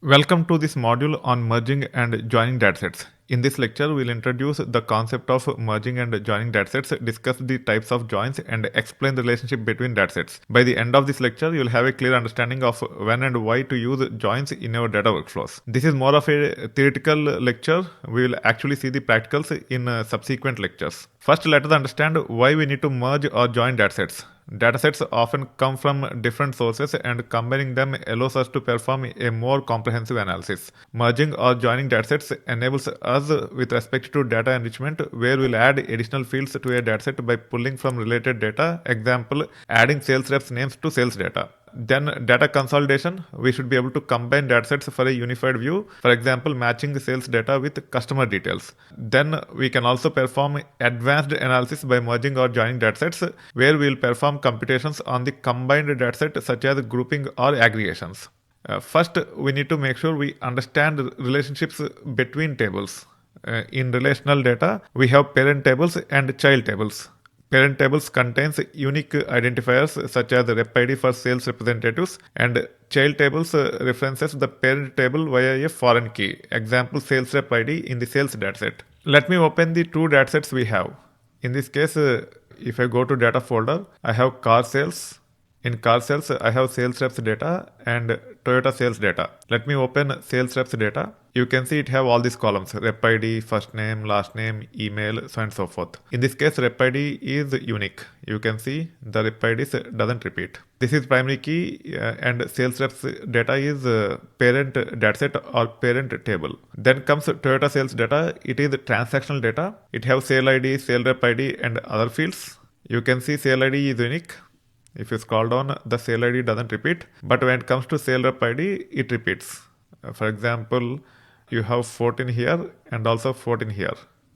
Welcome to this module on merging and joining datasets. In this lecture, we'll introduce the concept of merging and joining datasets, discuss the types of joins, and explain the relationship between datasets. By the end of this lecture, you'll have a clear understanding of when and why to use joins in your data workflows. This is more of a theoretical lecture. We will actually see the practicals in subsequent lectures. First, let us understand why we need to merge or join datasets. Datasets often come from different sources, and combining them allows us to perform a more comprehensive analysis. Merging or joining datasets enables us with respect to data enrichment, where we'll add additional fields to a dataset by pulling from related data. Example, adding sales reps names to sales data. Then data consolidation, we should be able to combine datasets for a unified view. For example, matching sales data with customer details. Then we can also perform advanced analysis by merging or joining datasets, where we will perform computations on the combined dataset such as grouping or aggregations. First, we need to make sure we understand relationships between tables. In relational data, we have parent tables and child tables. Parent tables contains unique identifiers such as rep ID for sales representatives, and child tables references the parent table via a foreign key. Example, sales rep ID in the sales dataset. Let me open the two datasets we have. In this case, if I go to data folder, I have car sales. In car sales, I have sales reps data and Toyota sales data. Let me open sales reps data. You can see it have all these columns: rep ID, first name, last name, email, so on and so forth. In this case, rep ID is unique. You can see the rep ID doesn't repeat. This is primary key and sales reps data is parent dataset or parent table. Then comes Toyota sales data. It is transactional data. It have sale ID, sale rep ID and other fields. You can see sale ID is unique. If you scroll down, the sale ID doesn't repeat, but when it comes to sale rep ID, it repeats. For example, you have 14 here and also 14 here.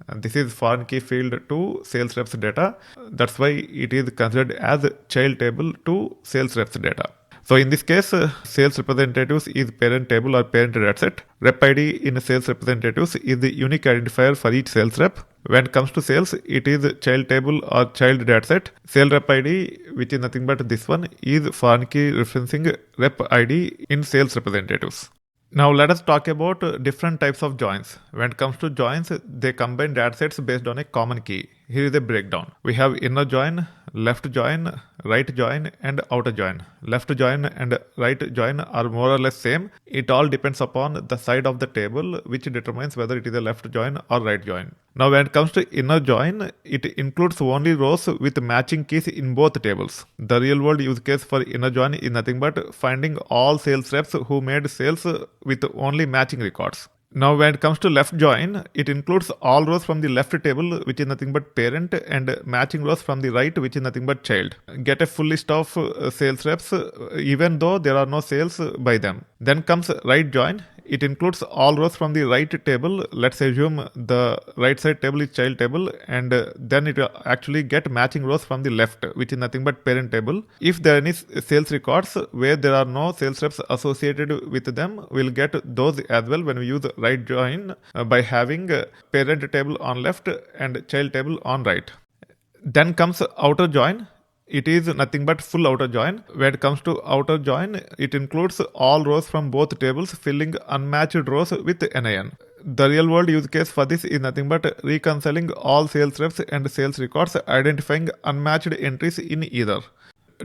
And this is foreign key field to sales reps data. That's why it is considered as child table to sales reps data. So in this case, sales representatives is parent table or parent dataset. Rep ID in sales representatives is the unique identifier for each sales rep. When it comes to sales, it is child table or child dataset. Sale rep ID, which is nothing but this one, is foreign key referencing rep ID in sales representatives. Now let us talk about different types of joins. When it comes to joins, they combine datasets based on a common key. Here is a breakdown. We have inner join, left join, right join and outer join. Left join and right join are more or less same. It all depends upon the side of the table, which determines whether it is a left join or right join. Now when it comes to inner join, it includes only rows with matching keys in both tables. The real world use case for inner join is nothing but finding all sales reps who made sales with only matching records. Now when it comes to left join, it includes all rows from the left table, which is nothing but parent, and matching rows from the right, which is nothing but child. Get a full list of sales reps even though there are no sales by them. Then comes right join. It includes all rows from the right table. Let's assume the right side table is child table, and then it will actually get matching rows from the left, which is nothing but parent table. If there are any sales records where there are no sales reps associated with them, we'll get those as well when we use right join by having parent table on left and child table on right. Then comes outer join. It is nothing but full outer join. When it comes to outer join, it includes all rows from both tables, filling unmatched rows with NIN. The real world use case for this is nothing but reconciling all sales reps and sales records, identifying unmatched entries in either.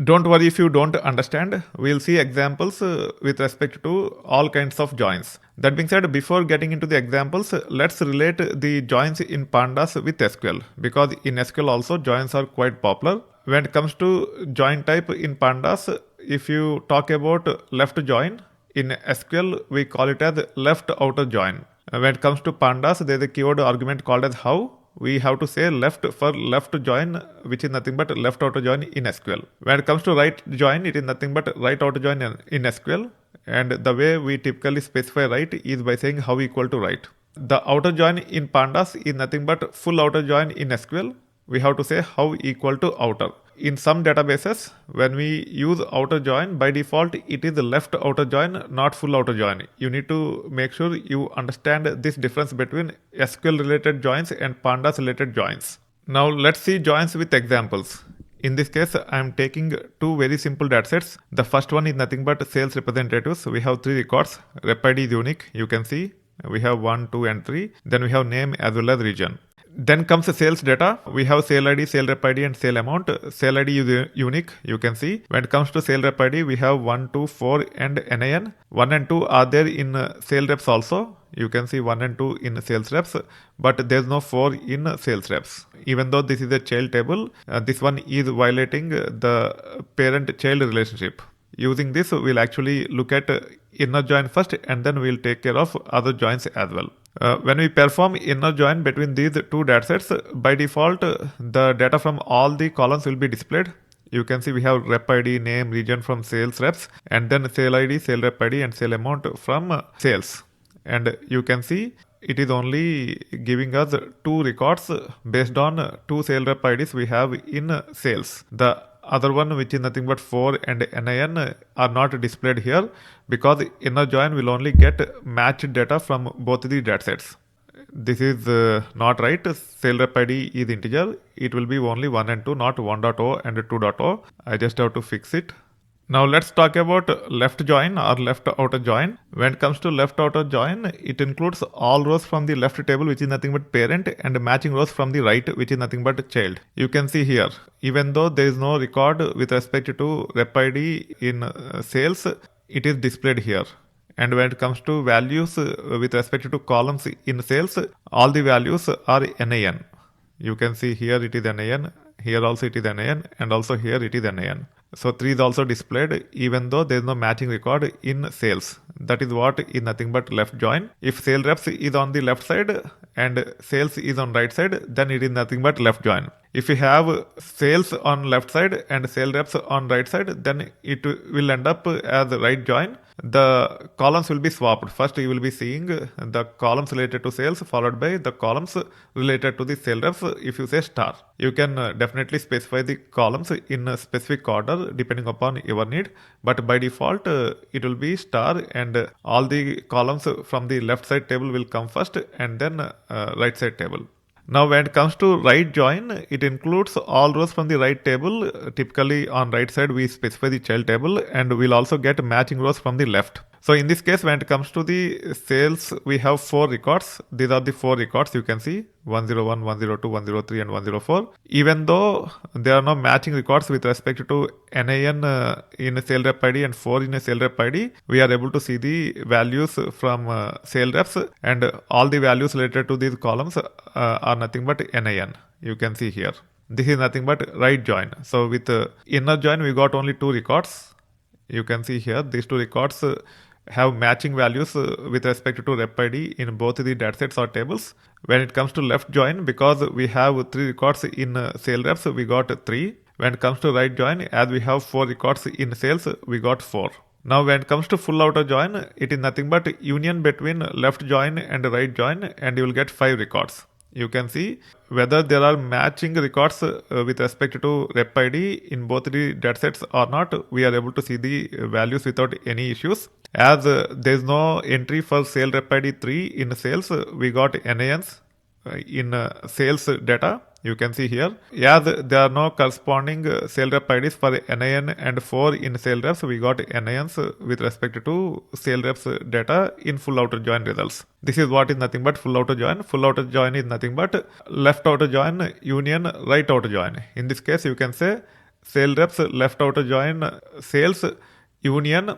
Don't worry if you don't understand. We'll see examples with respect to all kinds of joins. That being said, before getting into the examples, let's relate the joins in Pandas with SQL, because in SQL also joins are quite popular. When it comes to join type in Pandas, if you talk about left join, in SQL we call it as left outer join. When it comes to Pandas, there is a keyword argument called as how. We have to say left for left join, which is nothing but left outer join in SQL. When it comes to right join, it is nothing but right outer join in SQL. And the way we typically specify right is by saying how equal to right. The outer join in Pandas is nothing but full outer join in SQL. We have to say how equal to outer. In some databases, when we use outer join, by default, it is left outer join, not full outer join. You need to make sure you understand this difference between SQL related joins and Pandas related joins. Now let's see joins with examples. In this case, I am taking two very simple datasets. The first one is nothing but sales representatives. We have three records. Rep ID is unique. You can see we have 1, 2, and 3. Then we have name as well as region. Then comes the sales data. We have sale ID, sale rep ID, and sale amount. Sale ID is unique. You can see when it comes to sale rep ID, we have 1, 2, 4, and NIN. 1 and 2 are there in sale reps also. You can see 1 and 2 in sales reps, but there's no 4 in sales reps. Even though this is a child table, this one is violating the parent-child relationship. Using this, we'll actually look at inner join first, and then we'll take care of other joins as well. When we perform inner join between these two datasets, by default, the data from all the columns will be displayed. You can see we have rep ID, name, region from sales reps, and then sale ID, sale rep ID, and sale amount from sales. And you can see it is only giving us two records based on two sale rep IDs we have in sales. The other one, which is nothing but 4 and NIN, are not displayed here because inner join will only get matched data from both the datasets. This is not right. Sale rep ID is integer. It will be only 1 and 2, not 1.0 and 2.0. I just have to fix it. Now let's talk about left join or left outer join. When it comes to left outer join, it includes all rows from the left table, which is nothing but parent, and matching rows from the right, which is nothing but child. You can see here, even though there is no record with respect to rep ID in sales, it is displayed here. And when it comes to values with respect to columns in sales, all the values are NIN. You can see here it is NIN, here also it is NIN, and also here it is NIN. So 3 is also displayed even though there is no matching record in sales. That is what is nothing but left join. If sale reps is on the left side and sales is on right side, then it is nothing but left join. If you have sales on left side and sale reps on right side, then it will end up as right join. The columns will be swapped. First you will be seeing the columns related to sales followed by the columns related to the sale reps if you say star. You can definitely specify the columns in a specific order depending upon your need, but by default it will be star, and all the columns from the left side table will come first and then right side table. Now when it comes to right join, it includes all rows from the right table. Typically on right side we specify the child table, and we'll also get matching rows from the left. So in this case, when it comes to the sales, we have 4 records. These are the 4 records you can see, 101, 102, 103 and 104. Even though there are no matching records with respect to NIN in sale rep ID and 4 in a sale rep ID, we are able to see the values from sale reps, and all the values related to these columns are nothing but NIN. You can see here. This is nothing but right join. So with inner join, we got only 2 records. You can see here these 2 records have matching values with respect to rep ID in both the datasets or tables. When it comes to left join, because we have 3 records in sale reps, we got 3. When it comes to right join, as we have 4 records in sales, we got 4. Now when it comes to full outer join, it is nothing but union between left join and right join, and you will get 5 records. You can see whether there are matching records with respect to rep ID in both the datasets or not. We are able to see the values without any issues. As there is no entry for sale rep ID 3 in sales, we got NINs in sales data. You can see here. As there are no corresponding sale rep IDs for NIN and 4 in sale reps, we got NINs with respect to sale reps data in full outer join results. This is what is nothing but full outer join. Full outer join is nothing but left outer join union right outer join. In this case, you can say sale reps left outer join sales union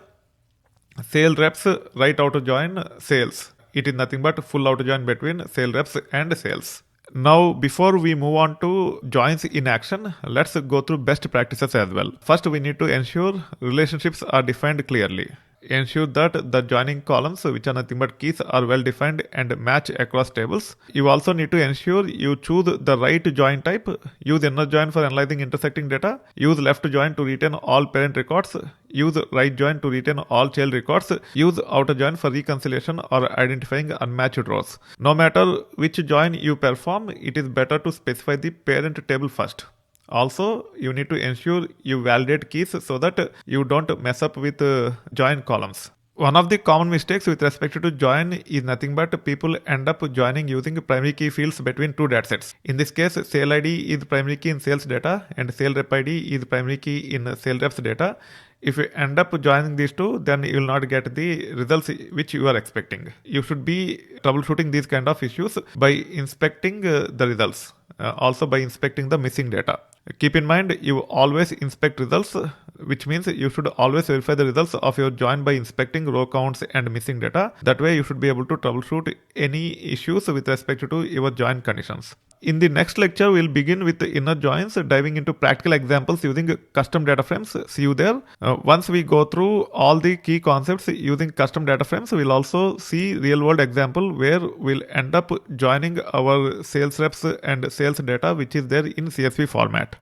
sale reps right outer join sales. It is nothing but full outer join between sale reps and sales. Now, before we move on to joins in action, let's go through best practices as well. First, we need to ensure relationships are defined clearly. Ensure that the joining columns, which are nothing but keys, are well defined and match across tables. You also need to ensure you choose the right join type. Use inner join for analyzing intersecting data. Use left join to retain all parent records. Use right join to retain all child records. Use outer join for reconciliation or identifying unmatched rows. No matter which join you perform, it is better to specify the parent table first. Also, you need to ensure you validate keys so that you don't mess up with join columns. One of the common mistakes with respect to join is nothing but people end up joining using primary key fields between two datasets. In this case, sale ID is primary key in sales data and sale rep ID is primary key in sale reps data. If you end up joining these two, then you will not get the results which you are expecting. You should be troubleshooting these kind of issues by inspecting the results, also by inspecting the missing data. Keep in mind, you always inspect results, which means you should always verify the results of your join by inspecting row counts and missing data. That way, you should be able to troubleshoot any issues with respect to your join conditions. In the next lecture, we'll begin with the inner joins, diving into practical examples using custom data frames. See you there. Once we go through all the key concepts using custom data frames, we'll also see real world example where we'll end up joining our sales reps and sales data which is there in CSV format.